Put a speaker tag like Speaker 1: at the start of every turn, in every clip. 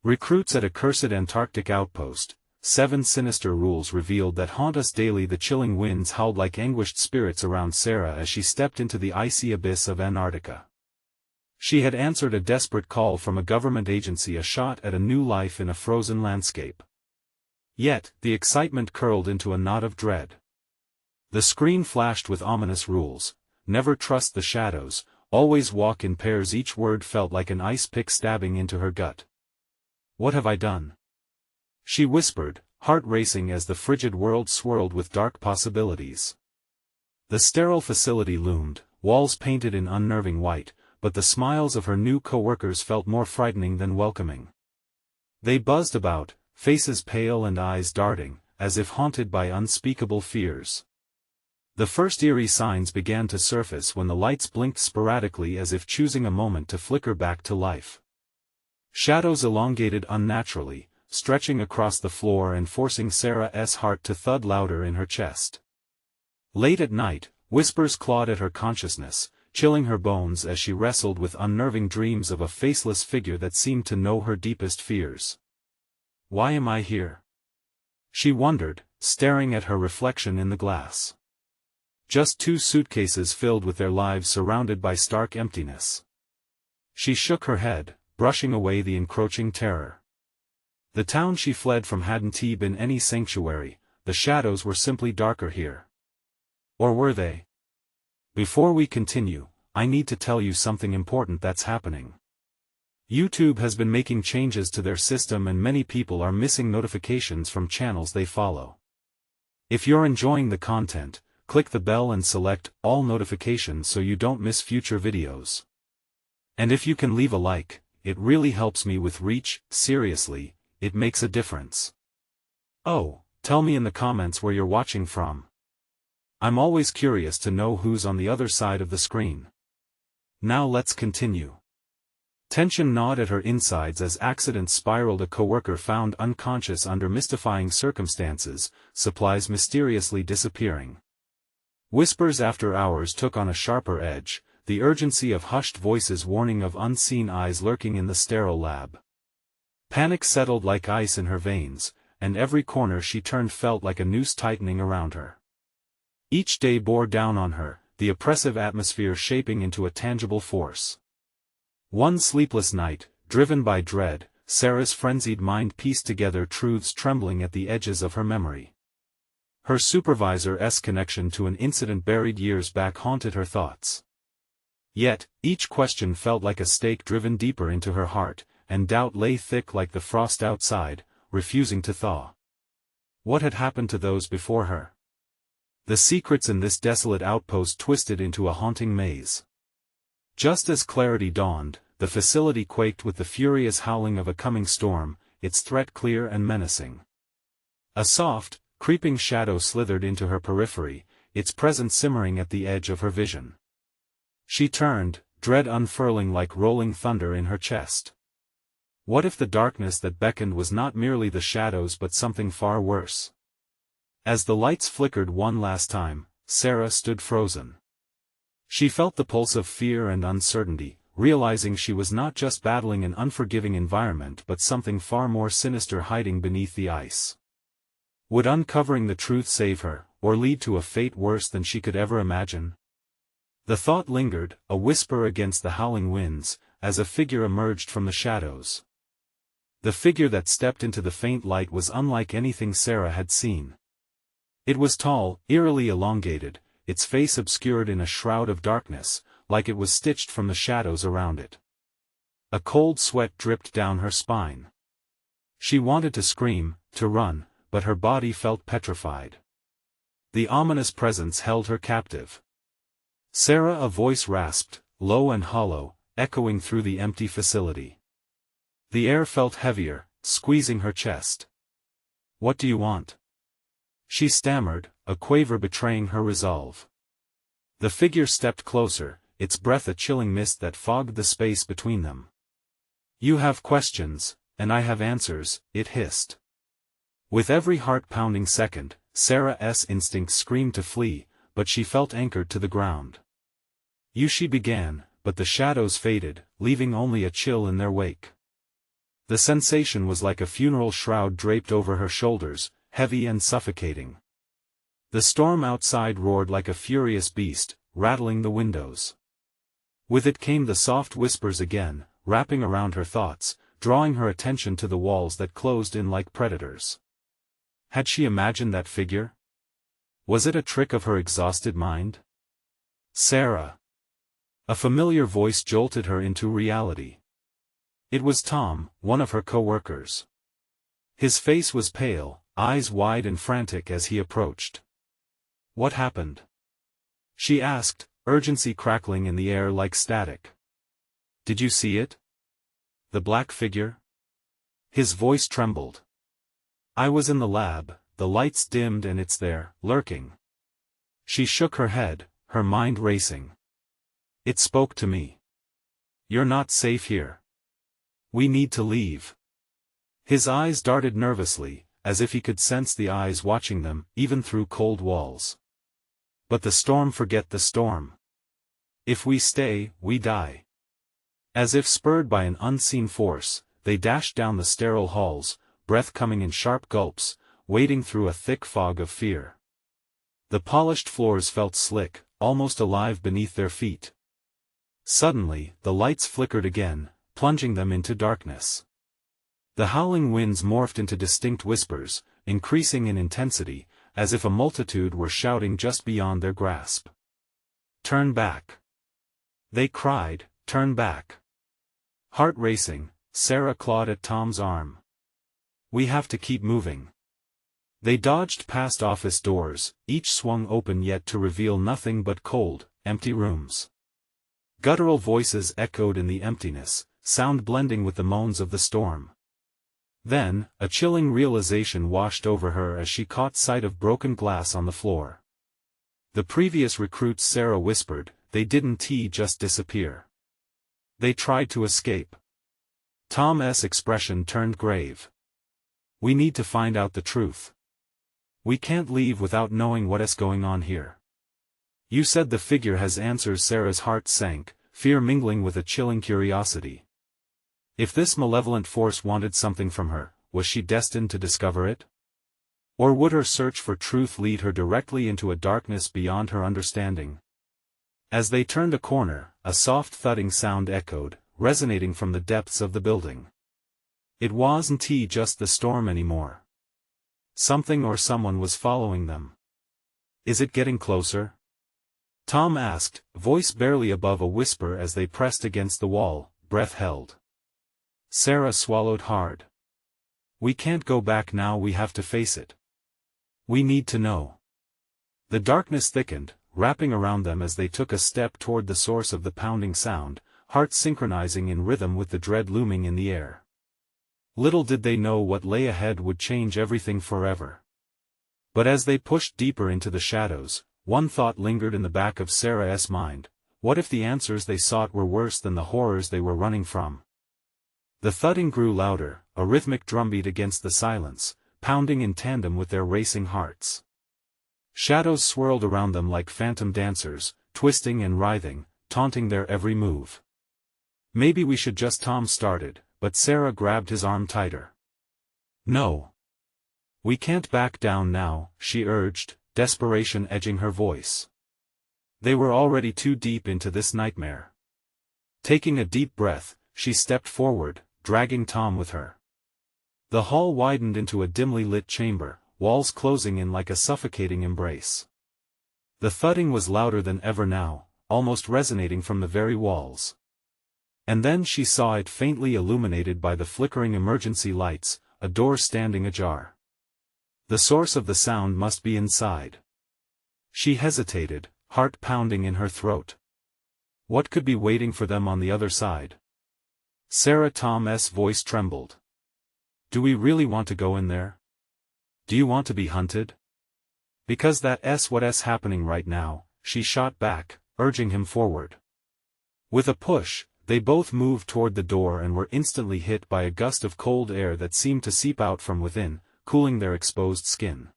Speaker 1: Recruits at accursed Antarctic Outpost, 7 sinister rules revealed that haunt us daily. The chilling winds howled like anguished spirits around Sarah as she stepped into the icy abyss of Antarctica. She had answered a desperate call from a government agency, a shot at a new life in a frozen landscape. Yet, the excitement curled into a knot of dread. The screen flashed with ominous rules: never trust the shadows, always walk in pairs. Each word felt like an ice pick stabbing into her gut. "What have I done?" she whispered, heart racing as the frigid world swirled with dark possibilities. The sterile facility loomed, walls painted in unnerving white, but the smiles of her new co-workers felt more frightening than welcoming. They buzzed about, faces pale and eyes darting, as if haunted by unspeakable fears. The first eerie signs began to surface when the lights blinked sporadically, as if choosing a moment to flicker back to life. Shadows elongated unnaturally, stretching across the floor and forcing Sarah's heart to thud louder in her chest. Late at night, whispers clawed at her consciousness, chilling her bones as she wrestled with unnerving dreams of a faceless figure that seemed to know her deepest fears. "Why am I here?" she wondered, staring at her reflection in the glass. Just 2 suitcases filled with their lives surrounded by stark emptiness. She shook her head, brushing away the encroaching terror. The town she fled from hadn't been any sanctuary. The shadows were simply darker here. Or were they? Before we continue, I need to tell you something important that's happening. YouTube has been making changes to their system and many people are missing notifications from channels they follow. If you're enjoying the content, click the bell and select all notifications so you don't miss future videos. And if you can leave a like, it really helps me with reach. Seriously, it makes a difference. Oh, tell me in the comments where you're watching from. I'm always curious to know who's on the other side of the screen. Now let's continue. Tension gnawed at her insides as accidents spiraled. A coworker found unconscious under mystifying circumstances, supplies mysteriously disappearing. Whispers after hours took on a sharper edge, the urgency of hushed voices warning of unseen eyes lurking in the sterile lab. Panic settled like ice in her veins, and every corner she turned felt like a noose tightening around her. Each day bore down on her, the oppressive atmosphere shaping into a tangible force. One sleepless night, driven by dread, Sarah's frenzied mind pieced together truths trembling at the edges of her memory. Her supervisor's connection to an incident buried years back haunted her thoughts. Yet, each question felt like a stake driven deeper into her heart, and doubt lay thick like the frost outside, refusing to thaw. What had happened to those before her? The secrets in this desolate outpost twisted into a haunting maze. Just as clarity dawned, the facility quaked with the furious howling of a coming storm, its threat clear and menacing. A soft, creeping shadow slithered into her periphery, its presence simmering at the edge of her vision. She turned, dread unfurling like rolling thunder in her chest. What if the darkness that beckoned was not merely the shadows but something far worse? As the lights flickered one last time, Sarah stood frozen. She felt the pulse of fear and uncertainty, realizing she was not just battling an unforgiving environment but something far more sinister hiding beneath the ice. Would uncovering the truth save her, or lead to a fate worse than she could ever imagine? The thought lingered, a whisper against the howling winds, as a figure emerged from the shadows. The figure that stepped into the faint light was unlike anything Sarah had seen. It was tall, eerily elongated, its face obscured in a shroud of darkness, like it was stitched from the shadows around it. A cold sweat dripped down her spine. She wanted to scream, to run, but her body felt petrified. The ominous presence held her captive. "Sarah," a voice rasped, low and hollow, echoing through the empty facility. The air felt heavier, squeezing her chest. "What do you want?" she stammered, a quaver betraying her resolve. The figure stepped closer, its breath a chilling mist that fogged the space between them. "You have questions, and I have answers," it hissed. With every heart-pounding second, Sarah's instincts screamed to flee, but she felt anchored to the ground. "You," she began, but the shadows faded, leaving only a chill in their wake. The sensation was like a funeral shroud draped over her shoulders, heavy and suffocating. The storm outside roared like a furious beast, rattling the windows. With it came the soft whispers again, wrapping around her thoughts, drawing her attention to the walls that closed in like predators. Had she imagined that figure? Was it a trick of her exhausted mind? Sarah. A familiar voice jolted her into reality. It was Tom, one of her co-workers. His face was pale, eyes wide and frantic as he approached. What happened? She asked, urgency crackling in the air like static. Did you see it? The black figure? His voice trembled. I was in the lab, the lights dimmed and it's there, lurking. She shook her head, her mind racing. It spoke to me. You're not safe here. We need to leave. His eyes darted nervously, as if he could sense the eyes watching them, even through cold walls. But the storm, forget the storm. If we stay, we die. As if spurred by an unseen force, they dashed down the sterile halls, breath coming in sharp gulps, wading through a thick fog of fear. The polished floors felt slick, almost alive beneath their feet. Suddenly, the lights flickered again, plunging them into darkness. The howling winds morphed into distinct whispers, increasing in intensity, as if a multitude were shouting just beyond their grasp. Turn back. They cried, turn back. Heart racing, Sarah clawed at Tom's arm. We have to keep moving. They dodged past office doors, each swung open yet to reveal nothing but cold, empty rooms. Guttural voices echoed in the emptiness, sound blending with the moans of the storm. Then, a chilling realization washed over her as she caught sight of broken glass on the floor. The previous recruits, Sarah whispered, they didn't just disappear. They tried to escape. Tom's expression turned grave. We need to find out the truth. We can't leave without knowing what's going on here. You said the figure has answers. Sarah's heart sank, fear mingling with a chilling curiosity. If this malevolent force wanted something from her, was she destined to discover it? Or would her search for truth lead her directly into a darkness beyond her understanding? As they turned a corner, a soft thudding sound echoed, resonating from the depths of the building. It wasn't just the storm anymore. Something or someone was following them. Is it getting closer? Tom asked, voice barely above a whisper as they pressed against the wall, breath held. Sarah swallowed hard. We can't go back now, we have to face it. We need to know. The darkness thickened, wrapping around them as they took a step toward the source of the pounding sound, hearts synchronizing in rhythm with the dread looming in the air. Little did they know what lay ahead would change everything forever. But as they pushed deeper into the shadows, one thought lingered in the back of Sarah's mind: what if the answers they sought were worse than the horrors they were running from? The thudding grew louder, a rhythmic drumbeat against the silence, pounding in tandem with their racing hearts. Shadows swirled around them like phantom dancers, twisting and writhing, taunting their every move. Maybe we should just, Tom started, but Sarah grabbed his arm tighter. No. We can't back down now, she urged, desperation edging her voice. They were already too deep into this nightmare. Taking a deep breath, she stepped forward, dragging Tom with her. The hall widened into a dimly lit chamber, walls closing in like a suffocating embrace. The thudding was louder than ever now, almost resonating from the very walls. And then she saw it, faintly illuminated by the flickering emergency lights, a door standing ajar. The source of the sound must be inside. She hesitated, heart pounding in her throat. What could be waiting for them on the other side? Sarah, Tom's voice trembled. Do we really want to go in there? Do you want to be hunted? Because that's what's happening right now, she shot back, urging him forward. With a push, they both moved toward the door and were instantly hit by a gust of cold air that seemed to seep out from within, cooling their exposed skin.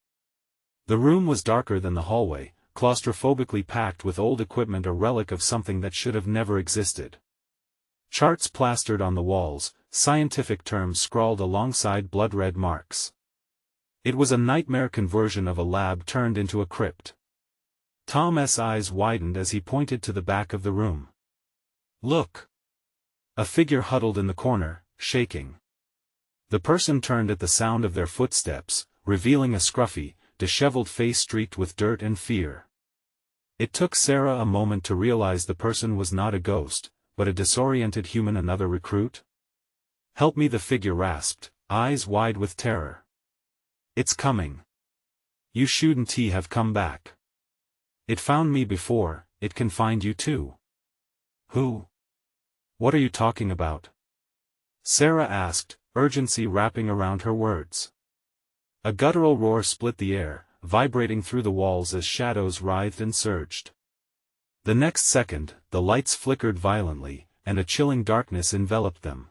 Speaker 1: The room was darker than the hallway, claustrophobically packed with old equipment, a relic of something that should have never existed. Charts plastered on the walls, scientific terms scrawled alongside blood-red marks. It was a nightmare conversion of a lab turned into a crypt. Tom's eyes widened as he pointed to the back of the room. "Look!" A figure huddled in the corner, shaking. The person turned at the sound of their footsteps, revealing a scruffy, disheveled face streaked with dirt and fear. It took Sarah a moment to realize the person was not a ghost, but a disoriented human, another recruit. "Help me," the figure rasped, eyes wide with terror. "It's coming. You shouldn't have come back. It found me before, it can find you too." "Who? What are you talking about?" Sarah asked, urgency wrapping around her words. A guttural roar split the air, vibrating through the walls as shadows writhed and surged. The next second, the lights flickered violently, and a chilling darkness enveloped them.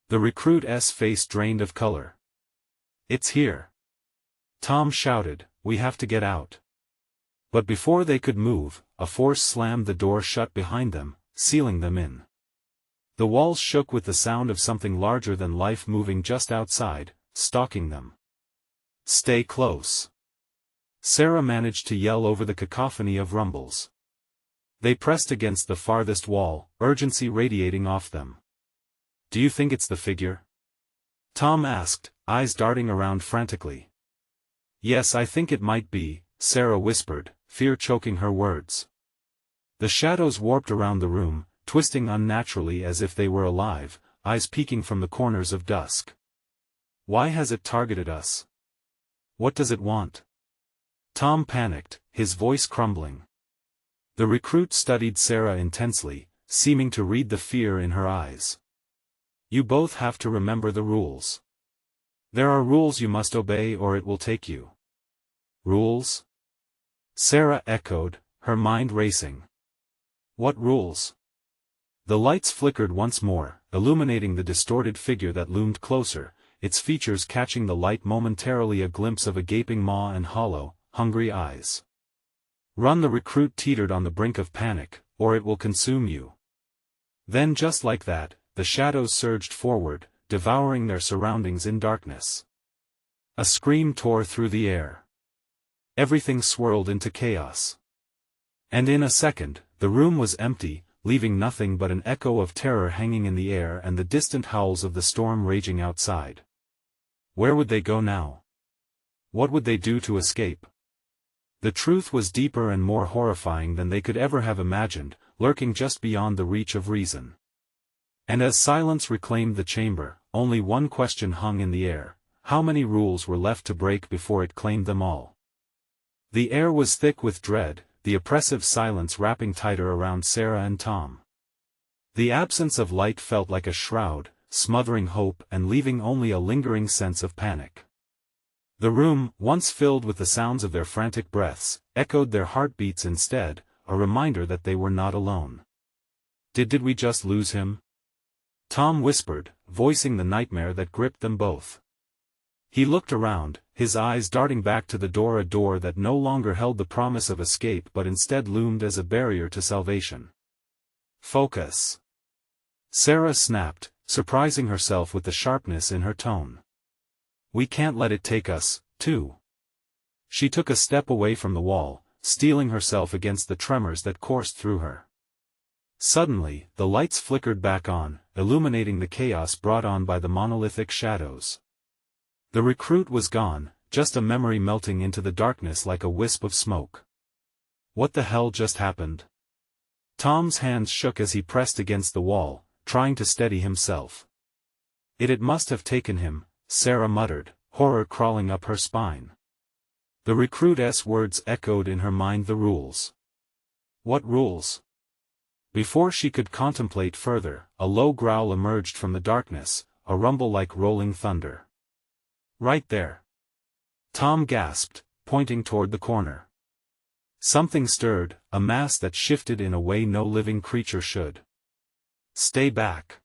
Speaker 1: The recruit's face drained of color. "It's here!" Tom shouted, "We have to get out." But before they could move, a force slammed the door shut behind them, sealing them in. The walls shook with the sound of something larger than life moving just outside, stalking them. "Stay close!" Sarah managed to yell over the cacophony of rumbles. They pressed against the farthest wall, urgency radiating off them. "Do you think it's the figure?" Tom asked, eyes darting around frantically. "Yes, I think it might be," Sarah whispered, fear choking her words. The shadows warped around the room, twisting unnaturally as if they were alive, eyes peeking from the corners of dusk. "Why has it targeted us? What does it want?" Tom panicked, his voice crumbling. The recruit studied Sarah intensely, seeming to read the fear in her eyes. "You both have to remember the rules. There are rules you must obey or it will take you." "Rules?" Sarah echoed, her mind racing. "What rules?" The lights flickered once more, illuminating the distorted figure that loomed closer, its features catching the light momentarily, a glimpse of a gaping maw and hollow, hungry eyes. "Run!" The recruit teetered on the brink of panic, "or it will consume you." Then just like that, the shadows surged forward, devouring their surroundings in darkness. A scream tore through the air. Everything swirled into chaos. And in a second, the room was empty, leaving nothing but an echo of terror hanging in the air and the distant howls of the storm raging outside. Where would they go now? What would they do to escape? The truth was deeper and more horrifying than they could ever have imagined, lurking just beyond the reach of reason. And as silence reclaimed the chamber, only one question hung in the air: how many rules were left to break before it claimed them all? The air was thick with dread, the oppressive silence wrapping tighter around Sarah and Tom. The absence of light felt like a shroud, smothering hope and leaving only a lingering sense of panic. The room, once filled with the sounds of their frantic breaths, echoed their heartbeats instead, a reminder that they were not alone. Did we just lose him?" Tom whispered, voicing the nightmare that gripped them both. He looked around, his eyes darting back to the door, a door that no longer held the promise of escape but instead loomed as a barrier to salvation. "Focus!" Sarah snapped, surprising herself with the sharpness in her tone. "We can't let it take us, too." She took a step away from the wall, steeling herself against the tremors that coursed through her. Suddenly, the lights flickered back on, illuminating the chaos brought on by the monolithic shadows. The recruit was gone, just a memory melting into the darkness like a wisp of smoke. What the hell just happened? Tom's hands shook as he pressed against the wall, trying to steady himself. It must have taken him," Sarah muttered, horror crawling up her spine. The recruit's words echoed in her mind: the rules. What rules? Before she could contemplate further, a low growl emerged from the darkness, a rumble like rolling thunder. "Right there!" Tom gasped, pointing toward the corner. Something stirred, a mass that shifted in a way no living creature should. "Stay back!"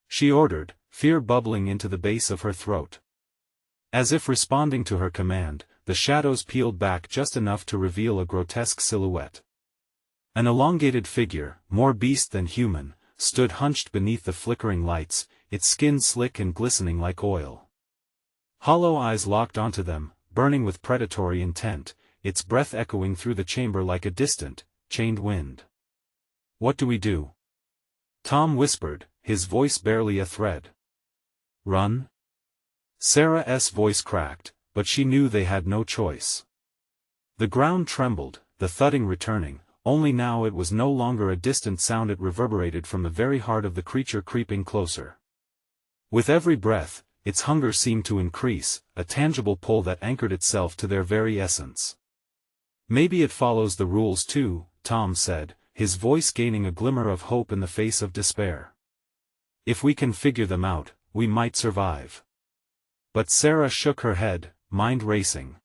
Speaker 1: she ordered, fear bubbling into the base of her throat. As if responding to her command, the shadows peeled back just enough to reveal a grotesque silhouette. An elongated figure, more beast than human, stood hunched beneath the flickering lights, its skin slick and glistening like oil. Hollow eyes locked onto them, burning with predatory intent, its breath echoing through the chamber like a distant, chained wind. "What do we do?" Tom whispered, his voice barely a thread. "Run?" Sarah's voice cracked, but she knew they had no choice. The ground trembled, the thudding returning, only now it was no longer a distant sound, it reverberated from the very heart of the creature creeping closer. With every breath, its hunger seemed to increase, a tangible pull that anchored itself to their very essence. "Maybe it follows the rules too," Tom said, his voice gaining a glimmer of hope in the face of despair. "If we can figure them out, we might survive." But Sarah shook her head, mind racing.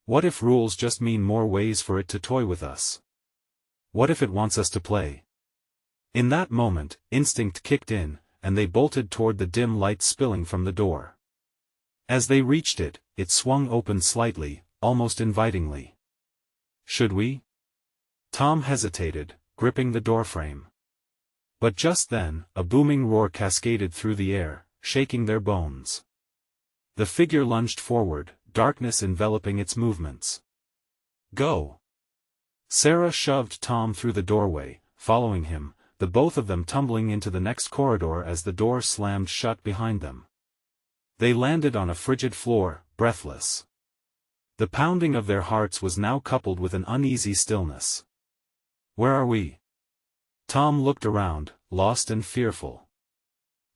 Speaker 1: What if rules just mean more ways for it to toy with us? What if it wants us to play? In that moment, instinct kicked in, and they bolted toward the dim light spilling from the door. As they reached it, it swung open slightly, almost invitingly. "Should we?" Tom hesitated, gripping the doorframe. But just then, a booming roar cascaded through the air, shaking their bones. The figure lunged forward, darkness enveloping its movements. "Go!" Sarah shoved Tom through the doorway, following him, the both of them tumbling into the next corridor as the door slammed shut behind them. They landed on a frigid floor, breathless. The pounding of their hearts was now coupled with an uneasy stillness. "Where are we?" Tom looked around, lost and fearful.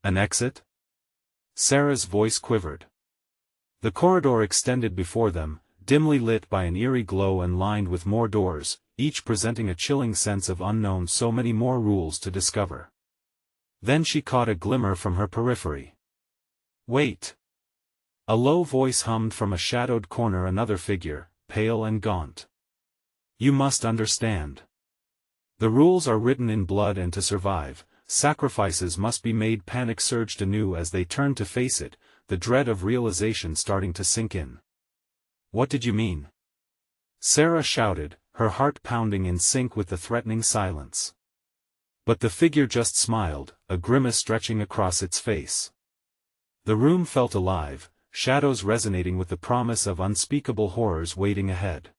Speaker 1: "An exit?" Sarah's voice quivered. The corridor extended before them, dimly lit by an eerie glow and lined with more doors, each presenting a chilling sense of unknown, so many more rules to discover. Then she caught a glimmer from her periphery. "Wait!" A low voice hummed from a shadowed corner, another figure, pale and gaunt. "You must understand. The rules are written in blood, and to survive, sacrifices must be made." Panic surged anew as they turned to face it, the dread of realization starting to sink in. "What did you mean?" Sarah shouted, her heart pounding in sync with the threatening silence. But the figure just smiled, a grimace stretching across its face. The room felt alive, shadows resonating with the promise of unspeakable horrors waiting ahead.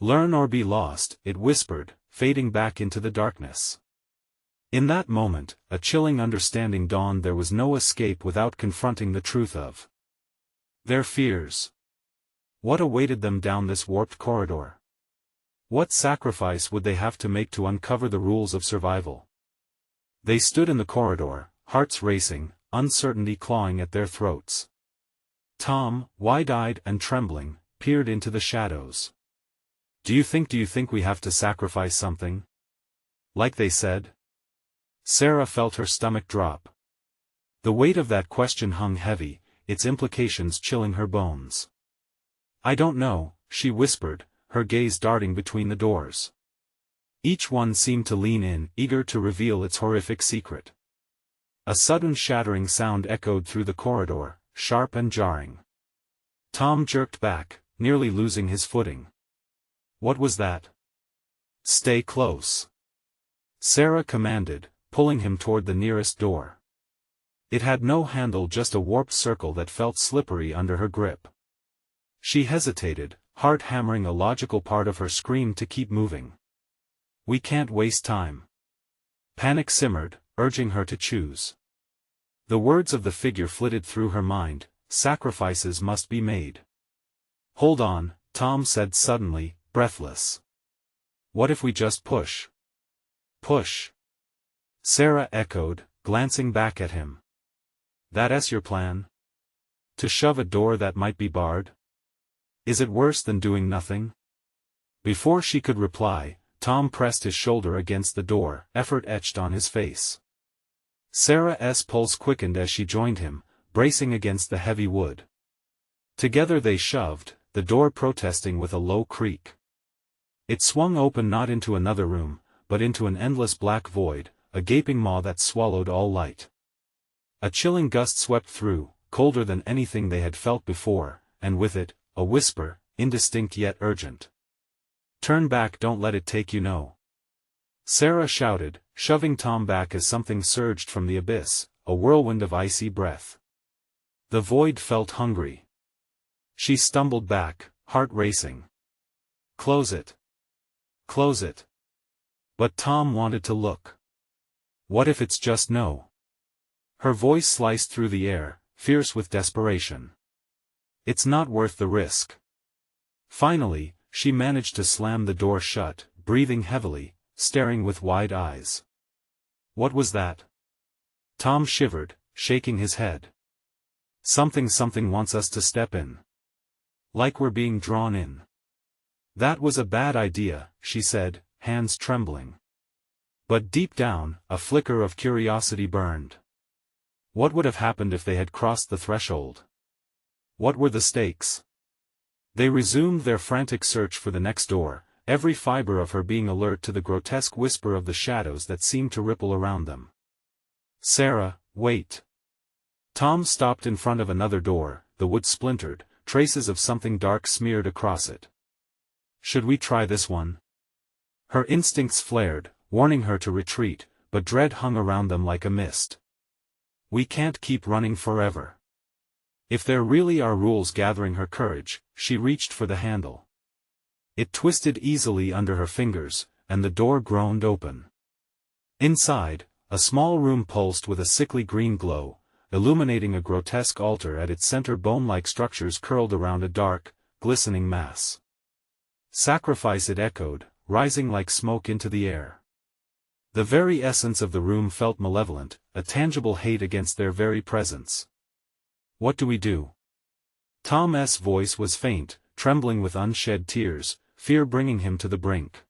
Speaker 1: "Learn or be lost," it whispered, fading back into the darkness. In that moment, a chilling understanding dawned: there was no escape without confronting the truth of their fears. What awaited them down this warped corridor? What sacrifice would they have to make to uncover the rules of survival? They stood in the corridor, hearts racing, uncertainty clawing at their throats. Tom, wide-eyed and trembling, peered into the shadows. Do you think we have to sacrifice something? Like they said?" Sarah felt her stomach drop. The weight of that question hung heavy, its implications chilling her bones. "I don't know," she whispered, her gaze darting between the doors. Each one seemed to lean in, eager to reveal its horrific secret. A sudden shattering sound echoed through the corridor, sharp and jarring. Tom jerked back, nearly losing his footing. What was that? "Stay close," Sarah commanded, pulling him toward the nearest door. It had no handle, just a warped circle that felt slippery under her grip. She hesitated, heart hammering a logical part of her scream to keep moving. "We can't waste time." Panic simmered, urging her to choose. The words of the figure flitted through her mind: sacrifices must be made. "Hold on," Tom said suddenly, breathless. "What if we just push?" "Push?" Sarah echoed, glancing back at him. "That's your plan? To shove a door that might be barred? Is it worse than doing nothing?" Before she could reply, Tom pressed his shoulder against the door, effort etched on his face. Sarah's pulse quickened as she joined him, bracing against the heavy wood. Together they shoved, the door protesting with a low creak. It swung open, not into another room, but into an endless black void, a gaping maw that swallowed all light. A chilling gust swept through, colder than anything they had felt before, and with it, a whisper, indistinct yet urgent. "Turn back, don't let it take you." No. Sarah shouted, shoving Tom back as something surged from the abyss, a whirlwind of icy breath. The void felt hungry. She stumbled back, heart racing. Close it. Close it. But Tom wanted to look. What if it's just no? Her voice sliced through the air, fierce with desperation. It's not worth the risk. Finally, she managed to slam the door shut, breathing heavily, staring with wide eyes. What was that? Tom shivered, shaking his head. Something wants us to step in. Like we're being drawn in. That was a bad idea, she said, hands trembling. But deep down, a flicker of curiosity burned. What would have happened if they had crossed the threshold? What were the stakes? They resumed their frantic search for the next door, every fiber of her being alert to the grotesque whisper of the shadows that seemed to ripple around them. Sarah, wait. Tom stopped in front of another door, the wood splintered, traces of something dark smeared across it. Should we try this one? Her instincts flared, warning her to retreat, but dread hung around them like a mist. We can't keep running forever. If there really are rules. Gathering her courage, she reached for the handle. It twisted easily under her fingers, and the door groaned open. Inside, a small room pulsed with a sickly green glow, illuminating a grotesque altar at its center. Bone-like structures curled around a dark, glistening mass. Sacrifice, it echoed, rising like smoke into the air. The very essence of the room felt malevolent, a tangible hate against their very presence. What do we do? Tom's voice was faint, trembling with unshed tears, fear bringing him to the brink.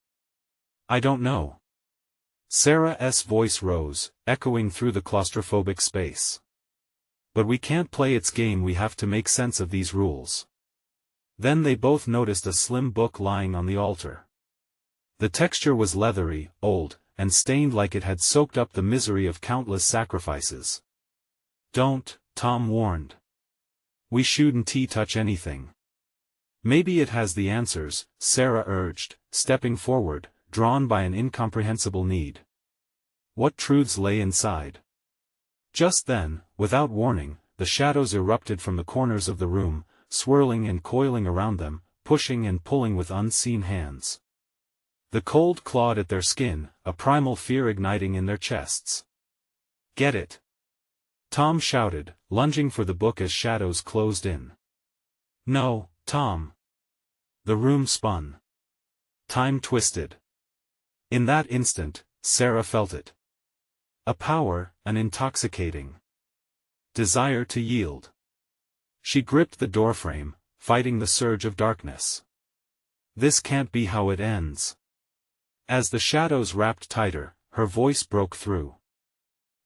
Speaker 1: I don't know. Sarah's voice rose, echoing through the claustrophobic space. But we can't play its game. We have to make sense of these rules. Then they both noticed a slim book lying on the altar. The texture was leathery, old, and stained like it had soaked up the misery of countless sacrifices. Don't, Tom warned. We shouldn't touch anything. Maybe it has the answers, Sarah urged, stepping forward, drawn by an incomprehensible need. What truths lay inside? Just then, without warning, the shadows erupted from the corners of the room, swirling and coiling around them, pushing and pulling with unseen hands. The cold clawed at their skin, a primal fear igniting in their chests. Get it! Tom shouted, lunging for the book as shadows closed in. No, Tom. The room spun. Time twisted. In that instant, Sarah felt it. A power, an intoxicating desire to yield. She gripped the doorframe, fighting the surge of darkness. This can't be how it ends. As the shadows wrapped tighter, her voice broke through.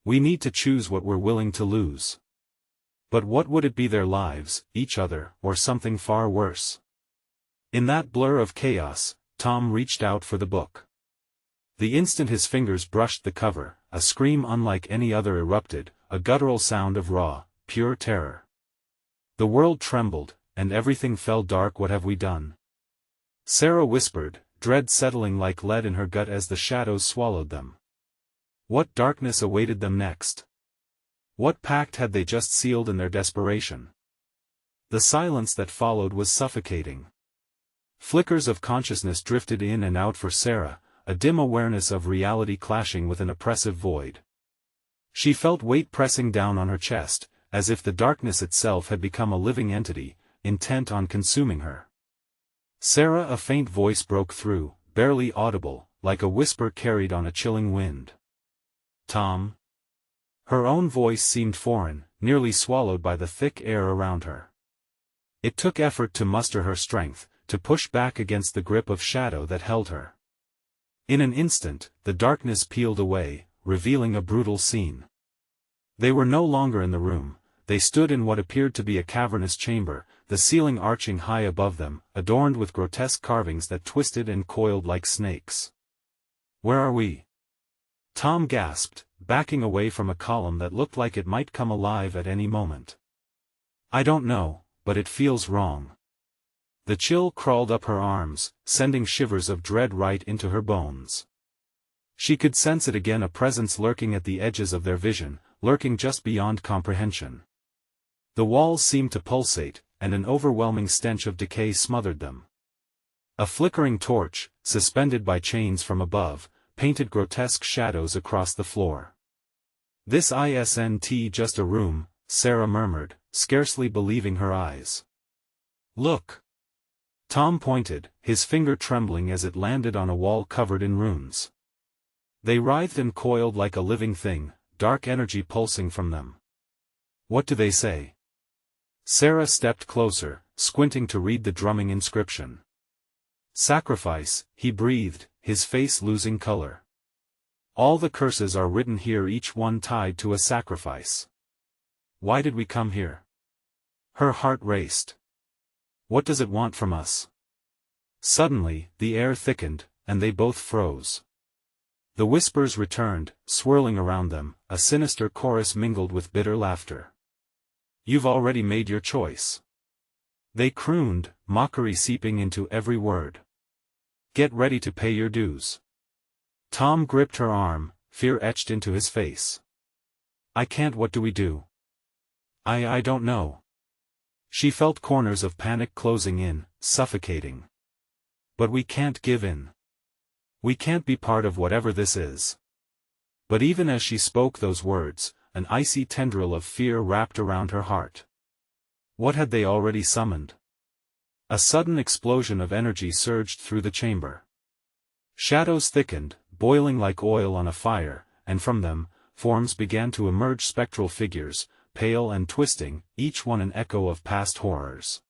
Speaker 1: We need to choose what we're willing to lose. But what would it be? Their lives, each other, or something far worse? In that blur of chaos, Tom reached out for the book. The instant his fingers brushed the cover, a scream unlike any other erupted, a guttural sound of raw, pure terror. The world trembled, and everything fell dark. What have we done? Sarah whispered, dread settling like lead in her gut as the shadows swallowed them. What darkness awaited them next? What pact had they just sealed in their desperation? The silence that followed was suffocating. Flickers of consciousness drifted in and out for Sarah, a dim awareness of reality clashing with an oppressive void. She felt weight pressing down on her chest, as if the darkness itself had become a living entity, intent on consuming her. Sarah, a faint voice broke through, barely audible, like a whisper carried on a chilling wind. Tom? Her own voice seemed foreign, nearly swallowed by the thick air around her. It took effort to muster her strength, to push back against the grip of shadow that held her. In an instant, the darkness peeled away, revealing a brutal scene. They were no longer in the room. They stood in what appeared to be a cavernous chamber, the ceiling arching high above them, adorned with grotesque carvings that twisted and coiled like snakes. Where are we? Tom gasped, backing away from a column that looked like it might come alive at any moment. I don't know, but it feels wrong. The chill crawled up her arms, sending shivers of dread right into her bones. She could sense it again, a presence lurking at the edges of their vision, lurking just beyond comprehension. The walls seemed to pulsate, and an overwhelming stench of decay smothered them. A flickering torch, suspended by chains from above, painted grotesque shadows across the floor. "This isn't just a room," Sarah murmured, scarcely believing her eyes. "Look." Tom pointed, his finger trembling as it landed on a wall covered in runes. They writhed and coiled like a living thing, dark energy pulsing from them. "What do they say?" Sarah stepped closer, squinting to read the drumming inscription. "Sacrifice," he breathed, his face losing color. "All the curses are written here, each one tied to a sacrifice. Why did we come here?" Her heart raced. What does it want from us? Suddenly, the air thickened, and they both froze. The whispers returned, swirling around them, a sinister chorus mingled with bitter laughter. "You've already made your choice," they crooned, mockery seeping into every word. "Get ready to pay your dues." Tom gripped her arm, fear etched into his face. "I can't. What do we do?" I don't know." She felt corners of panic closing in, suffocating. "But we can't give in. We can't be part of whatever this is." But even as she spoke those words, an icy tendril of fear wrapped around her heart. What had they already summoned? A sudden explosion of energy surged through the chamber. Shadows thickened, boiling like oil on a fire, and from them, forms began to emerge, spectral figures, pale and twisting, each one an echo of past horrors.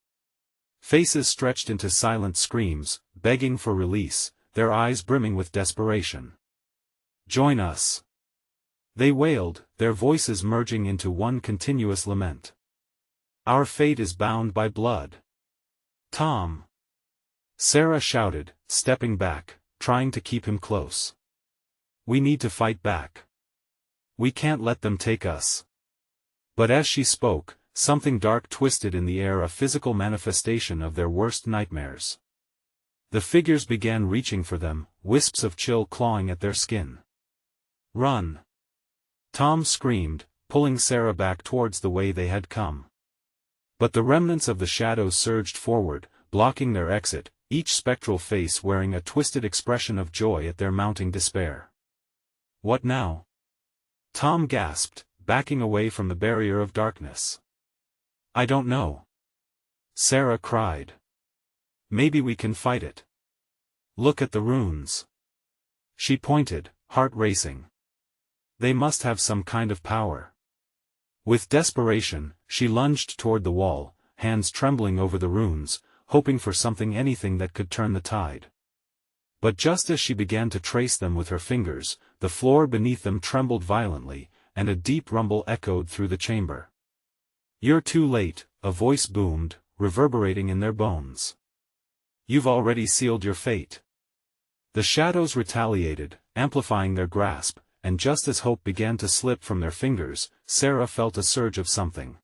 Speaker 1: Faces stretched into silent screams, begging for release, their eyes brimming with desperation. "Join us," they wailed, their voices merging into one continuous lament. "Our fate is bound by blood." "Tom!" Sarah shouted, stepping back, trying to keep him close. "We need to fight back. We can't let them take us." But as she spoke, something dark twisted in the air, a physical manifestation of their worst nightmares. The figures began reaching for them, wisps of chill clawing at their skin. "Run!" Tom screamed, pulling Sarah back towards the way they had come. But the remnants of the shadows surged forward, blocking their exit, each spectral face wearing a twisted expression of joy at their mounting despair. "What now?" Tom gasped, backing away from the barrier of darkness. "I don't know," Sarah cried. "Maybe we can fight it. Look at the runes." She pointed, heart racing. They must have some kind of power. With desperation, she lunged toward the wall, hands trembling over the runes, hoping for something, anything that could turn the tide. But just as she began to trace them with her fingers, the floor beneath them trembled violently, and a deep rumble echoed through the chamber. "You're too late," a voice boomed, reverberating in their bones. "You've already sealed your fate." The shadows retaliated, amplifying their grasp, and just as hope began to slip from their fingers, Sarah felt a surge of something.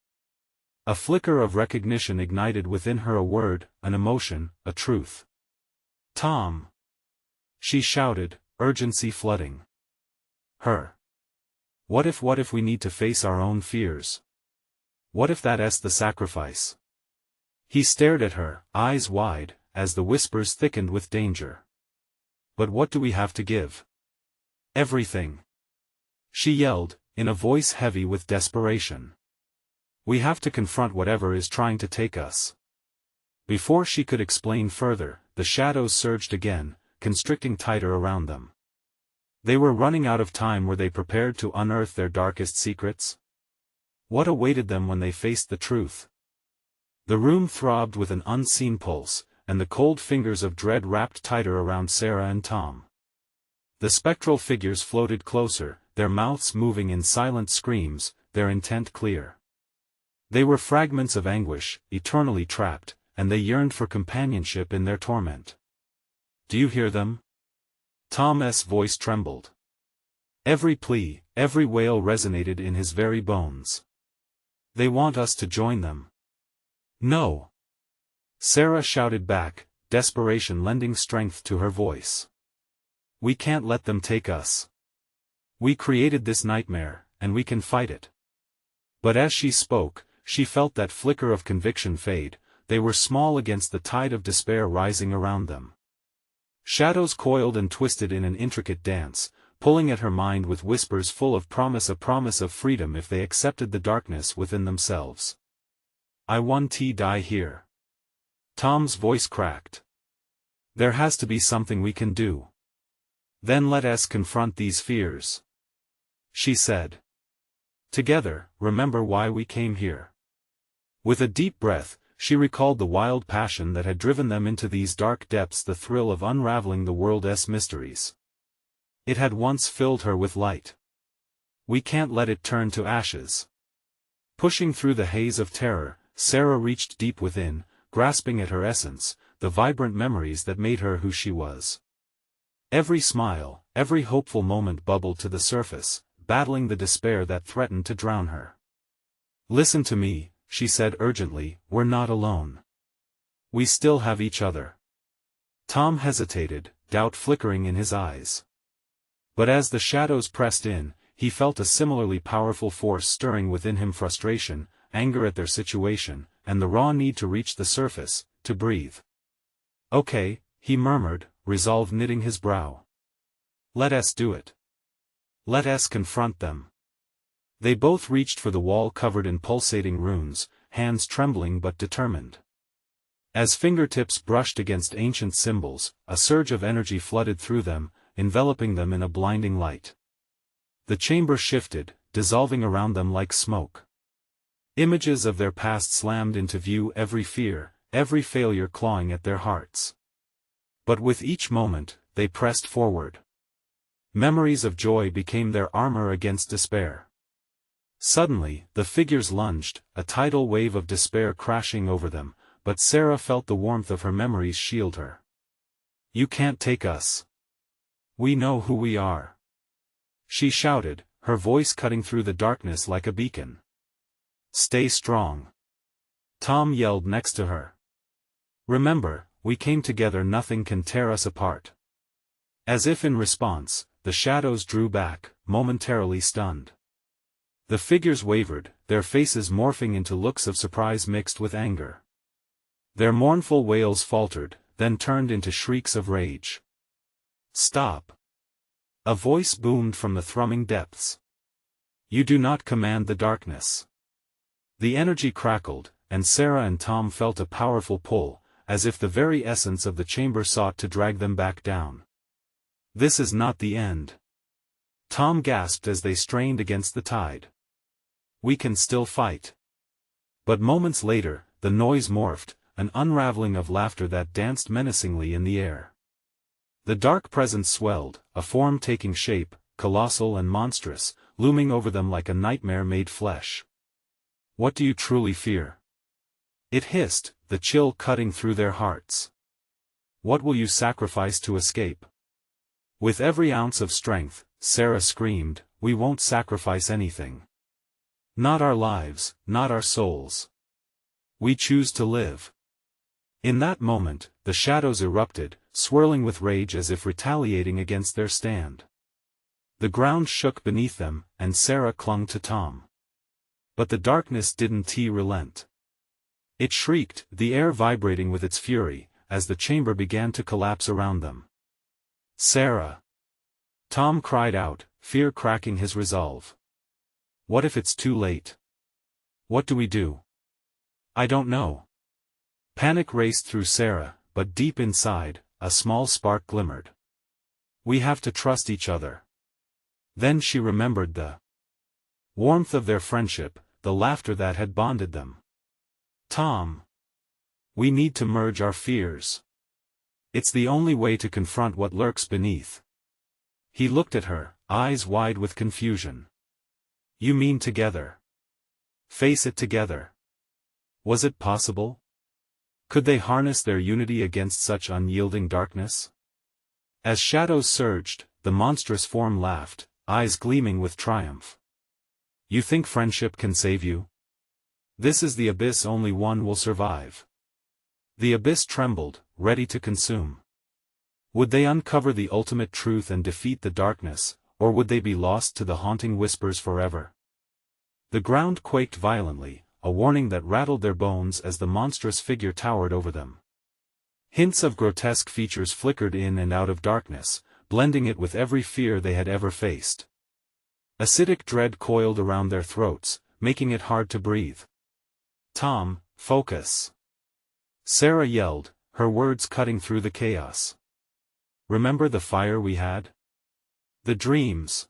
Speaker 1: A flicker of recognition ignited within her, a word, an emotion, a truth. "Tom!" she shouted, urgency flooding her. What if we need to face our own fears? What if that's the sacrifice?" He stared at her, eyes wide, as the whispers thickened with danger. "But what do we have to give?" "Everything," she yelled, in a voice heavy with desperation. "We have to confront whatever is trying to take us." Before she could explain further, the shadows surged again, constricting tighter around them. They were running out of time. Were they prepared to unearth their darkest secrets? What awaited them when they faced the truth? The room throbbed with an unseen pulse, and the cold fingers of dread wrapped tighter around Sarah and Tom. The spectral figures floated closer, their mouths moving in silent screams, their intent clear. They were fragments of anguish, eternally trapped, and they yearned for companionship in their torment. "Do you hear them?" Tom's voice trembled. Every plea, every wail resonated in his very bones. "They want us to join them." "No!" Sarah shouted back, desperation lending strength to her voice. We can't let them take us. We created this nightmare, and we can fight it. But as she spoke, she felt that flicker of conviction fade. They were small against the tide of despair rising around them. Shadows coiled and twisted in an intricate dance, pulling at her mind with whispers full of promise, a promise of freedom if they accepted the darkness within themselves. I want to die here. Tom's voice cracked. There has to be something we can do. Then let us confront these fears. She said. Together, remember why we came here. With a deep breath, she recalled the wild passion that had driven them into these dark depths, the thrill of unraveling the world's mysteries. It had once filled her with light. We can't let it turn to ashes. Pushing through the haze of terror, Sarah reached deep within, grasping at her essence, the vibrant memories that made her who she was. Every smile, every hopeful moment bubbled to the surface, battling the despair that threatened to drown her. Listen to me, she said urgently, we're not alone. We still have each other. Tom hesitated, doubt flickering in his eyes. But as the shadows pressed in, he felt a similarly powerful force stirring within him, frustration, anger at their situation, and the raw need to reach the surface, to breathe. Okay, he murmured, resolve knitting his brow. Let us do it. Let us confront them. They both reached for the wall covered in pulsating runes, hands trembling but determined. As fingertips brushed against ancient symbols, a surge of energy flooded through them, enveloping them in a blinding light. The chamber shifted, dissolving around them like smoke. Images of their past slammed into view, every fear, every failure clawing at their hearts. But with each moment, they pressed forward. Memories of joy became their armor against despair. Suddenly, the figures lunged, a tidal wave of despair crashing over them, but Sarah felt the warmth of her memories shield her. You can't take us. We know who we are. She shouted, her voice cutting through the darkness like a beacon. Stay strong. Tom yelled next to her. Remember, we came together, nothing can tear us apart. As if in response, the shadows drew back, momentarily stunned. The figures wavered, their faces morphing into looks of surprise mixed with anger. Their mournful wails faltered, then turned into shrieks of rage. Stop! A voice boomed from the thrumming depths. You do not command the darkness. The energy crackled, and Sarah and Tom felt a powerful pull, as if the very essence of the chamber sought to drag them back down. This is not the end. Tom gasped as they strained against the tide. We can still fight. But moments later, the noise morphed, an unraveling of laughter that danced menacingly in the air. The dark presence swelled, a form taking shape, colossal and monstrous, looming over them like a nightmare made flesh. What do you truly fear? It hissed, the chill cutting through their hearts. What will you sacrifice to escape? With every ounce of strength, Sarah screamed, we won't sacrifice anything. Not our lives, not our souls. We choose to live. In that moment, the shadows erupted, swirling with rage as if retaliating against their stand. The ground shook beneath them, and Sarah clung to Tom. But the darkness didn't relent. It shrieked, the air vibrating with its fury, as the chamber began to collapse around them. Sarah! Tom cried out, fear cracking his resolve. What if it's too late? What do we do? I don't know. Panic raced through Sarah, but deep inside, a small spark glimmered. We have to trust each other. Then she remembered the warmth of their friendship, the laughter that had bonded them. Tom! We need to merge our fears. It's the only way to confront what lurks beneath. He looked at her, eyes wide with confusion. You mean together? Face it together. Was it possible? Could they harness their unity against such unyielding darkness? As shadows surged, the monstrous form laughed, eyes gleaming with triumph. You think friendship can save you? This is the abyss, only one will survive. The abyss trembled, ready to consume. Would they uncover the ultimate truth and defeat the darkness, or would they be lost to the haunting whispers forever? The ground quaked violently, a warning that rattled their bones as the monstrous figure towered over them. Hints of grotesque features flickered in and out of darkness, blending it with every fear they had ever faced. Acidic dread coiled around their throats, making it hard to breathe. "Tom, focus!" Sarah yelled, her words cutting through the chaos. "Remember the fire we had? The dreams?"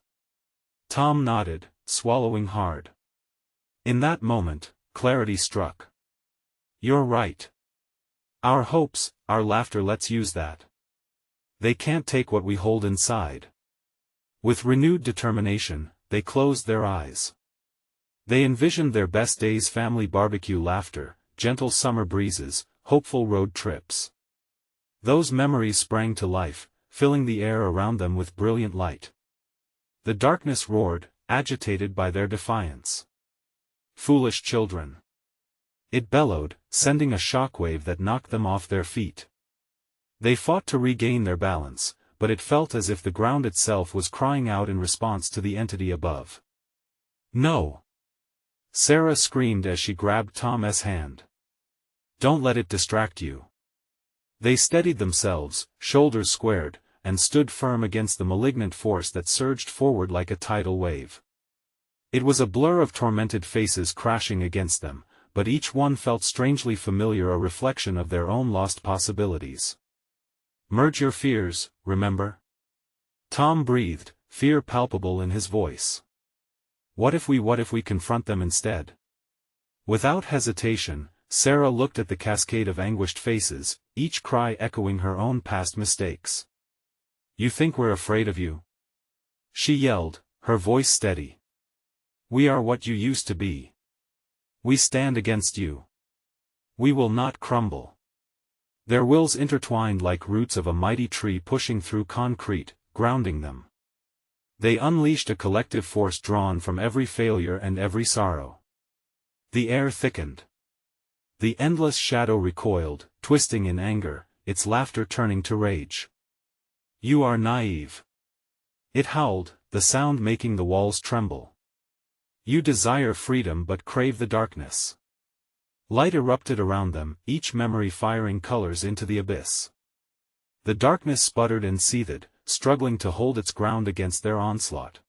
Speaker 1: Tom nodded, swallowing hard. In that moment, clarity struck. "You're right. Our hopes, our laughter, let's use that. They can't take what we hold inside." With renewed determination, they closed their eyes. They envisioned their best days: family barbecue laughter, gentle summer breezes, hopeful road trips. Those memories sprang to life, filling the air around them with brilliant light. The darkness roared, agitated by their defiance. "Foolish children!" It bellowed, sending a shockwave that knocked them off their feet. They fought to regain their balance, but it felt as if the ground itself was crying out in response to the entity above. "No!" Sarah screamed as she grabbed Tom's hand. "Don't let it distract you." They steadied themselves, shoulders squared, and stood firm against the malignant force that surged forward like a tidal wave. It was a blur of tormented faces crashing against them, but each one felt strangely familiar, a reflection of their own lost possibilities. "Merge your fears, remember?" Tom breathed, fear palpable in his voice. What if we confront them instead?" Without hesitation, Sarah looked at the cascade of anguished faces, each cry echoing her own past mistakes. "You think we're afraid of you?" she yelled, her voice steady. "We are what you used to be. We stand against you. We will not crumble." Their wills intertwined like roots of a mighty tree pushing through concrete, grounding them. They unleashed a collective force drawn from every failure and every sorrow. The air thickened. The endless shadow recoiled, twisting in anger, its laughter turning to rage. "You are naive," it howled, the sound making the walls tremble. "You desire freedom but crave the darkness." Light erupted around them, each memory firing colors into the abyss. The darkness sputtered and seethed, struggling to hold its ground against their onslaught.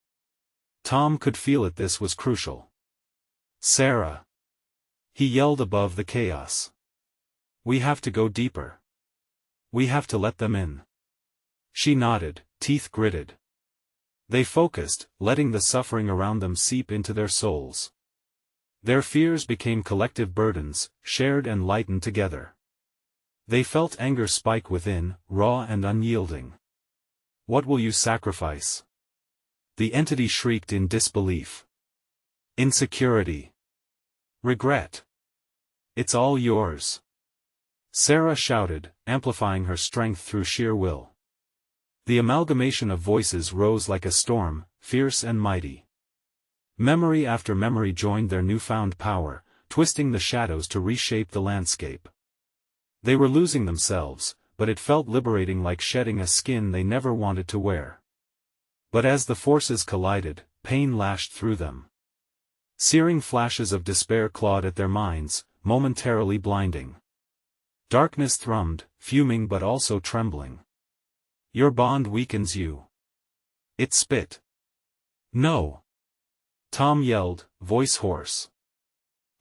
Speaker 1: Tom could feel it. This was crucial. "Sarah!" he yelled above the chaos. "We have to go deeper. We have to let them in." She nodded, teeth gritted. They focused, letting the suffering around them seep into their souls. Their fears became collective burdens, shared and lightened together. They felt anger spike within, raw and unyielding. "What will you sacrifice?" the entity shrieked in disbelief. "Insecurity. Regret. It's all yours," Sarah shouted, amplifying her strength through sheer will. The amalgamation of voices rose like a storm, fierce and mighty. Memory after memory joined their newfound power, twisting the shadows to reshape the landscape. They were losing themselves, but it felt liberating, like shedding a skin they never wanted to wear. But as the forces collided, pain lashed through them. Searing flashes of despair clawed at their minds, momentarily blinding. Darkness thrummed, fuming but also trembling. "Your bond weakens you," it spit. "No!" Tom yelled, voice hoarse.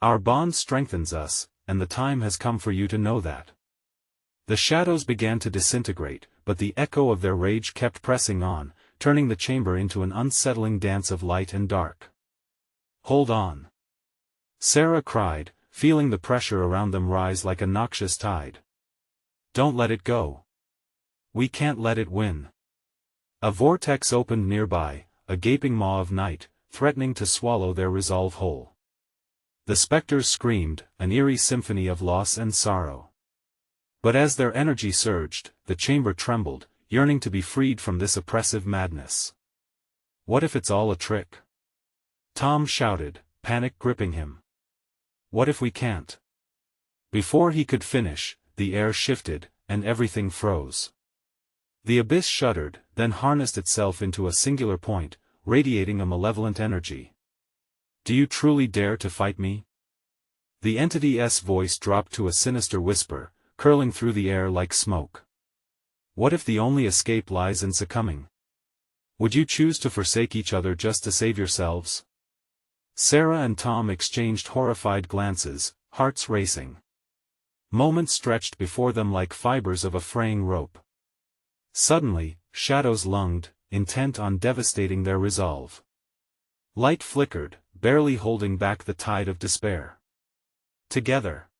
Speaker 1: "Our bond strengthens us, and the time has come for you to know that." The shadows began to disintegrate, but the echo of their rage kept pressing on, turning the chamber into an unsettling dance of light and dark. "Hold on!" Sarah cried, feeling the pressure around them rise like a noxious tide. "Don't let it go. We can't let it win." A vortex opened nearby, a gaping maw of night, threatening to swallow their resolve whole. The specters screamed, an eerie symphony of loss and sorrow. But as their energy surged, the chamber trembled, yearning to be freed from this oppressive madness. "What if it's all a trick?" Tom shouted, panic gripping him. "What if we can't?" Before he could finish, the air shifted, and everything froze. The abyss shuddered, then harnessed itself into a singular point, radiating a malevolent energy. "Do you truly dare to fight me?" The entity's voice dropped to a sinister whisper, curling through the air like smoke. "What if the only escape lies in succumbing? Would you choose to forsake each other just to save yourselves?" Sarah and Tom exchanged horrified glances, hearts racing. Moments stretched before them like fibers of a fraying rope. Suddenly, shadows lunged, intent on devastating their resolve. Light flickered, barely holding back the tide of despair. "Together!"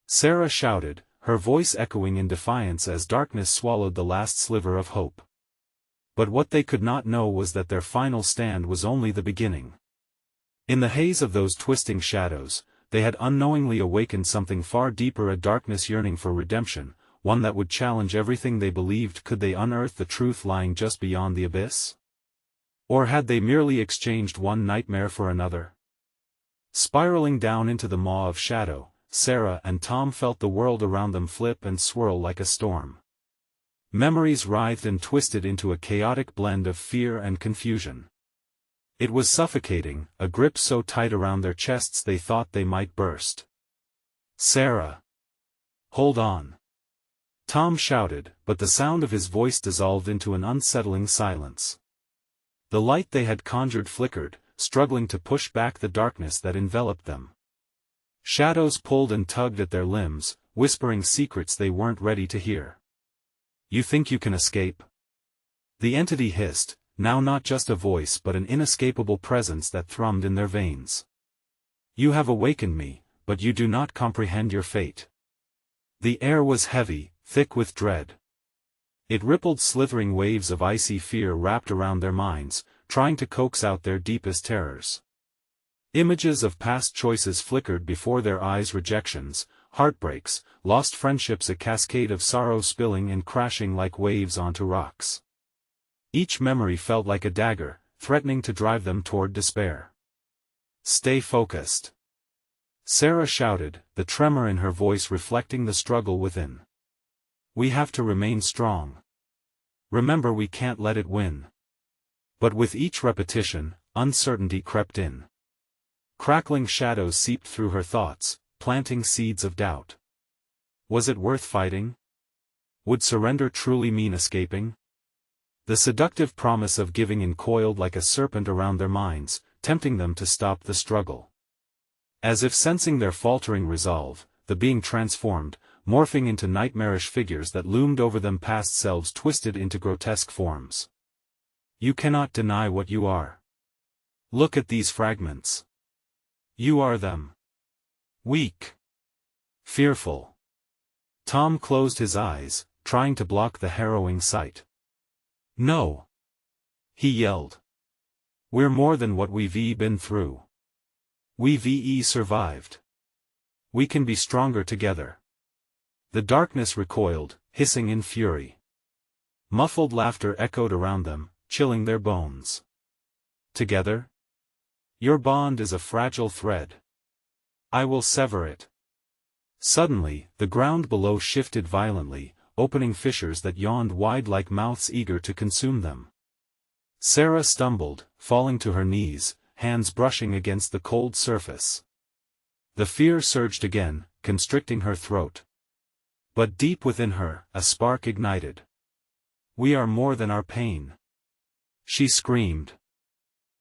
Speaker 1: Sarah shouted, her voice echoing in defiance as darkness swallowed the last sliver of hope. But what they could not know was that their final stand was only the beginning. In the haze of those twisting shadows, they had unknowingly awakened something far deeper, a darkness yearning for redemption, one that would challenge everything they believed. Could they unearth the truth lying just beyond the abyss? Or had they merely exchanged one nightmare for another? Spiraling down into the maw of shadow, Sarah and Tom felt the world around them flip and swirl like a storm. Memories writhed and twisted into a chaotic blend of fear and confusion. It was suffocating, a grip so tight around their chests they thought they might burst. "Sarah! Hold on!" Tom shouted, but the sound of his voice dissolved into an unsettling silence. The light they had conjured flickered, struggling to push back the darkness that enveloped them. Shadows pulled and tugged at their limbs, whispering secrets they weren't ready to hear. "You think you can escape?" The entity hissed, now not just a voice but an inescapable presence that thrummed in their veins. "You have awakened me, but you do not comprehend your fate." The air was heavy, thick with dread. It rippled, slithering waves of icy fear wrapped around their minds, trying to coax out their deepest terrors. Images of past choices flickered before their eyes, rejections, heartbreaks, lost friendships, a cascade of sorrow spilling and crashing like waves onto rocks. Each memory felt like a dagger, threatening to drive them toward despair. "Stay focused!" Sarah shouted, the tremor in her voice reflecting the struggle within. "We have to remain strong. Remember, we can't let it win." But with each repetition, uncertainty crept in. Crackling shadows seeped through her thoughts, planting seeds of doubt. Was it worth fighting? Would surrender truly mean escaping? The seductive promise of giving in coiled like a serpent around their minds, tempting them to stop the struggle. As if sensing their faltering resolve, the being transformed, morphing into nightmarish figures that loomed over them, past selves twisted into grotesque forms. "You cannot deny what you are. Look at these fragments. You are them. Weak. Fearful." Tom closed his eyes, trying to block the harrowing sight. "No!" he yelled. "We're more than what we've been through. We've survived. We can be stronger together." The darkness recoiled, hissing in fury. Muffled laughter echoed around them, chilling their bones. "Together? Your bond is a fragile thread. I will sever it." Suddenly, the ground below shifted violently, opening fissures that yawned wide like mouths eager to consume them. Sarah stumbled, falling to her knees, hands brushing against the cold surface. The fear surged again, constricting her throat. But deep within her, a spark ignited. "We are more than our pain," she screamed.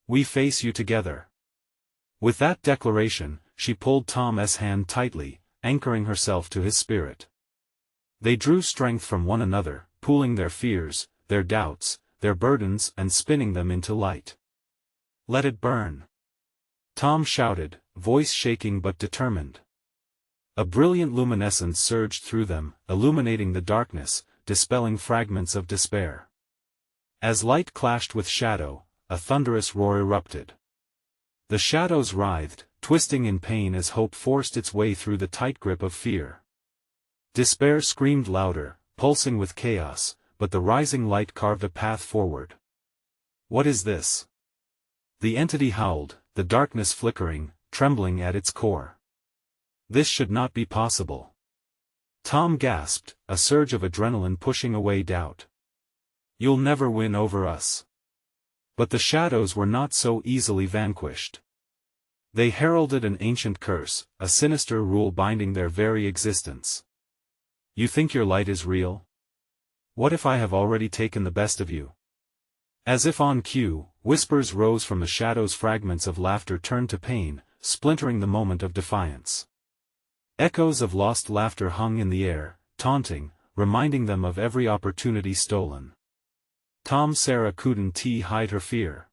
Speaker 1: "We face you together." With that declaration, she pulled Tom's hand tightly, anchoring herself to his spirit. They drew strength from one another, pooling their fears, their doubts, their burdens, and spinning them into light. "Let it burn!" Tom shouted, voice shaking but determined. A brilliant luminescence surged through them, illuminating the darkness, dispelling fragments of despair. As light clashed with shadow, a thunderous roar erupted. The shadows writhed, twisting in pain as hope forced its way through the tight grip of fear. Despair screamed louder, pulsing with chaos, but the rising light carved a path forward. "What is this?" The entity howled, the darkness flickering, trembling at its core. "This should not be possible." Tom gasped, a surge of adrenaline pushing away doubt. You'll never win over us. But the shadows were not so easily vanquished. They heralded an ancient curse, a sinister rule binding their very existence. You think your light is real? What if I have already taken the best of you? As if on cue, whispers rose from the shadows. Fragments of laughter turned to pain, splintering the moment of defiance. Echoes of lost laughter hung in the air, taunting, reminding them of every opportunity stolen. Sarah couldn't hide her fear.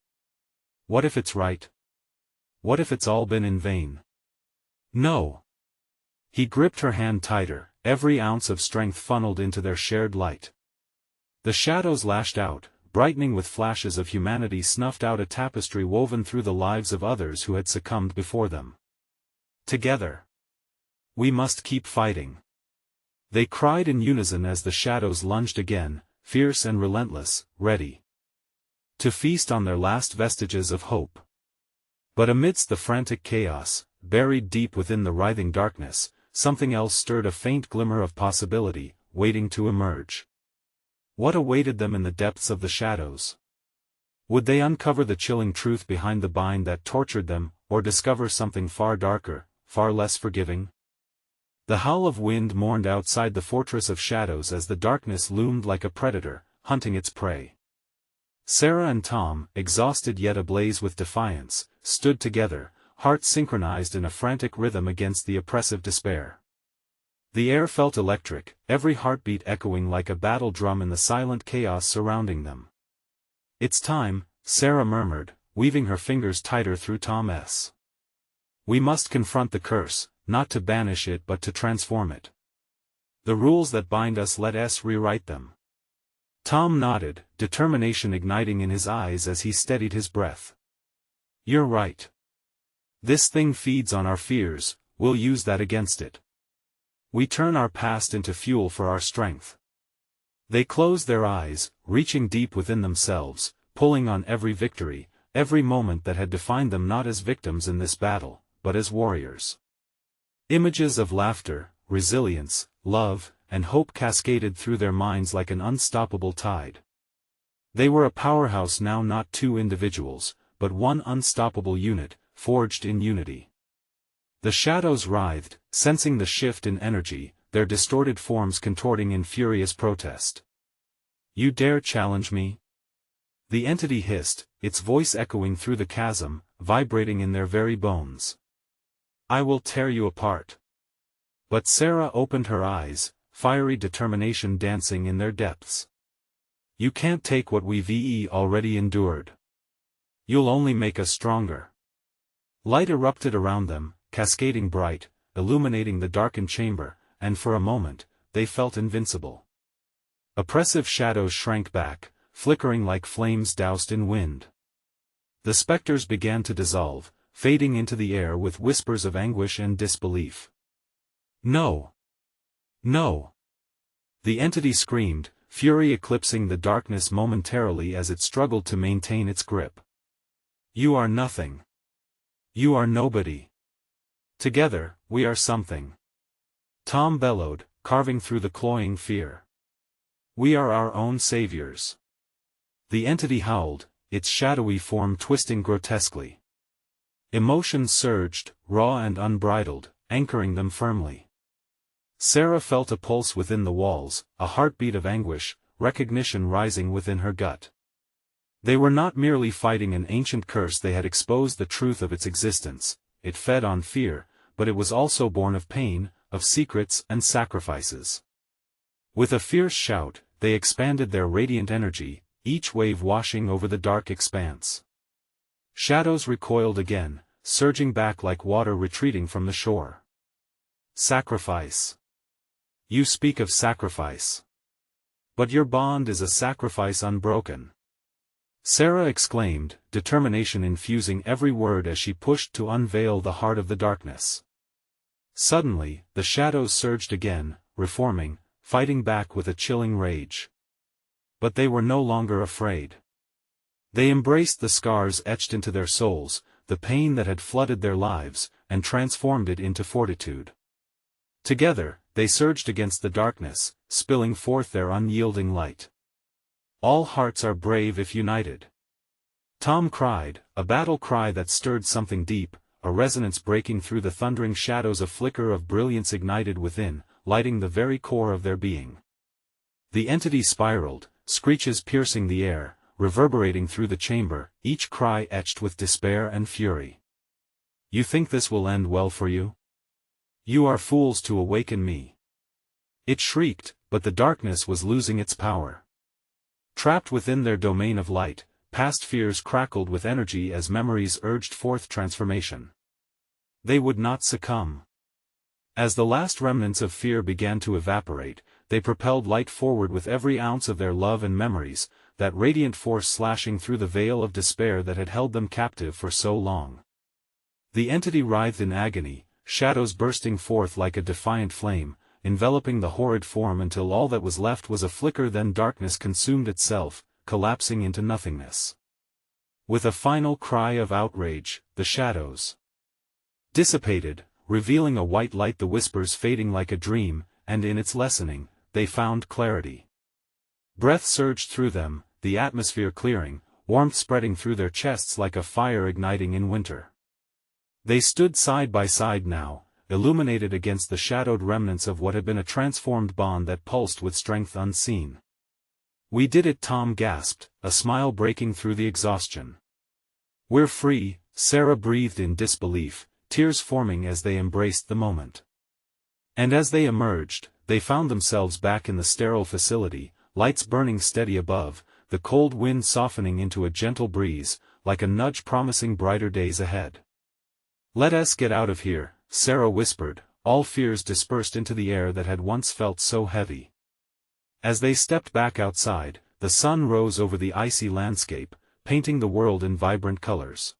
Speaker 1: What if it's right? What if it's all been in vain? No. He gripped her hand tighter, every ounce of strength funneled into their shared light. The shadows lashed out, brightening with flashes of humanity, snuffed out a tapestry woven through the lives of others who had succumbed before them. Together. We must keep fighting. They cried in unison as the shadows lunged again, fierce and relentless, ready to feast on their last vestiges of hope. But amidst the frantic chaos, buried deep within the writhing darkness, something else stirred, a faint glimmer of possibility, waiting to emerge. What awaited them in the depths of the shadows? Would they uncover the chilling truth behind the bind that tortured them, or discover something far darker, far less forgiving? The howl of wind mourned outside the fortress of shadows as the darkness loomed like a predator, hunting its prey. Sarah and Tom, exhausted yet ablaze with defiance, stood together, hearts synchronized in a frantic rhythm against the oppressive despair. The air felt electric, every heartbeat echoing like a battle drum in the silent chaos surrounding them. It's time, Sarah murmured, weaving her fingers tighter through Tom's. We must confront the curse, not to banish it but to transform it. The rules that bind us, let us rewrite them. Tom nodded, determination igniting in his eyes as he steadied his breath. You're right. This thing feeds on our fears, we'll use that against it. We turn our past into fuel for our strength. They closed their eyes, reaching deep within themselves, pulling on every victory, every moment that had defined them, not as victims in this battle, but as warriors. Images of laughter, resilience, love, and hope cascaded through their minds like an unstoppable tide. They were a powerhouse now, not two individuals, but one unstoppable unit, forged in unity. The shadows writhed, sensing the shift in energy, their distorted forms contorting in furious protest. You dare challenge me? The entity hissed, its voice echoing through the chasm, vibrating in their very bones. I will tear you apart. But Sarah opened her eyes, fiery determination dancing in their depths. You can't take what we've already endured. You'll only make us stronger. Light erupted around them, cascading bright, illuminating the darkened chamber, and for a moment, they felt invincible. Oppressive shadows shrank back, flickering like flames doused in wind. The specters began to dissolve, fading into the air with whispers of anguish and disbelief. No! No! The entity screamed, fury eclipsing the darkness momentarily as it struggled to maintain its grip. You are nothing. You are nobody. Together, we are something. Tom bellowed, carving through the cloying fear. We are our own saviors. The entity howled, its shadowy form twisting grotesquely. Emotions surged, raw and unbridled, anchoring them firmly. Sarah felt a pulse within the walls, a heartbeat of anguish, recognition rising within her gut. They were not merely fighting an ancient curse, they had exposed the truth of its existence. It fed on fear, but it was also born of pain, of secrets and sacrifices. With a fierce shout, they expanded their radiant energy, each wave washing over the dark expanse. Shadows recoiled again, surging back like water retreating from the shore. Sacrifice. You speak of sacrifice. But your bond is a sacrifice unbroken. Sarah exclaimed, determination infusing every word as she pushed to unveil the heart of the darkness. Suddenly, the shadows surged again, reforming, fighting back with a chilling rage. But they were no longer afraid. They embraced the scars etched into their souls, the pain that had flooded their lives, and transformed it into fortitude. Together, they surged against the darkness, spilling forth their unyielding light. All hearts are brave if united. Tom cried, a battle cry that stirred something deep, a resonance breaking through the thundering shadows. A flicker of brilliance ignited within, lighting the very core of their being. The entity spiraled, screeches piercing the air, reverberating through the chamber, each cry etched with despair and fury. You think this will end well for you? You are fools to awaken me. It shrieked, but the darkness was losing its power. Trapped within their domain of light, past fears crackled with energy as memories urged forth transformation. They would not succumb. As the last remnants of fear began to evaporate, they propelled light forward with every ounce of their love and memories, that radiant force slashing through the veil of despair that had held them captive for so long. The entity writhed in agony, shadows bursting forth like a defiant flame, enveloping the horrid form until all that was left was a flicker. Then darkness consumed itself, collapsing into nothingness. With a final cry of outrage, the shadows dissipated, revealing a white light, the whispers fading like a dream, and in its lessening, they found clarity. Breath surged through them, the atmosphere clearing, warmth spreading through their chests like a fire igniting in winter. They stood side by side now, illuminated against the shadowed remnants of what had been a transformed bond that pulsed with strength unseen. We did it, Tom gasped, a smile breaking through the exhaustion. We're free, Sarah breathed in disbelief, tears forming as they embraced the moment. And as they emerged, they found themselves back in the sterile facility, lights burning steady above, the cold wind softening into a gentle breeze, like a nudge promising brighter days ahead. Let us get out of here, Sarah whispered, all fears dispersed into the air that had once felt so heavy. As they stepped back outside, the sun rose over the icy landscape, painting the world in vibrant colors.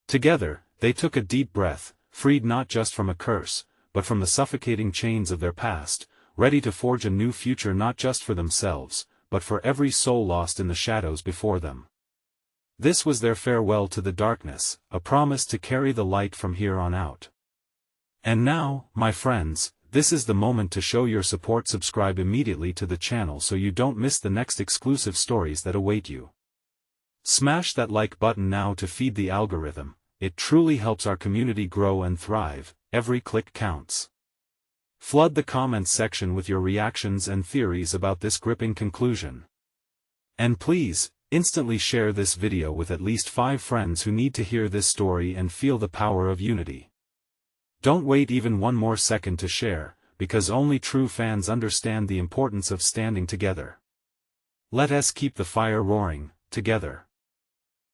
Speaker 1: Together, they took a deep breath, freed not just from a curse, but from the suffocating chains of their past, ready to forge a new future not just for themselves, but for every soul lost in the shadows before them. This was their farewell to the darkness, a promise to carry the light from here on out. And now, my friends, this is the moment to show your support. Subscribe immediately to the channel so you don't miss the next exclusive stories that await you. Smash that like button now to feed the algorithm, it truly helps our community grow and thrive, every click counts. Flood the comments section with your reactions and theories about this gripping conclusion. And please, instantly share this video with at least 5 friends who need to hear this story and feel the power of unity. Don't wait even one more second to share, because only true fans understand the importance of standing together. Let us keep the fire roaring, together.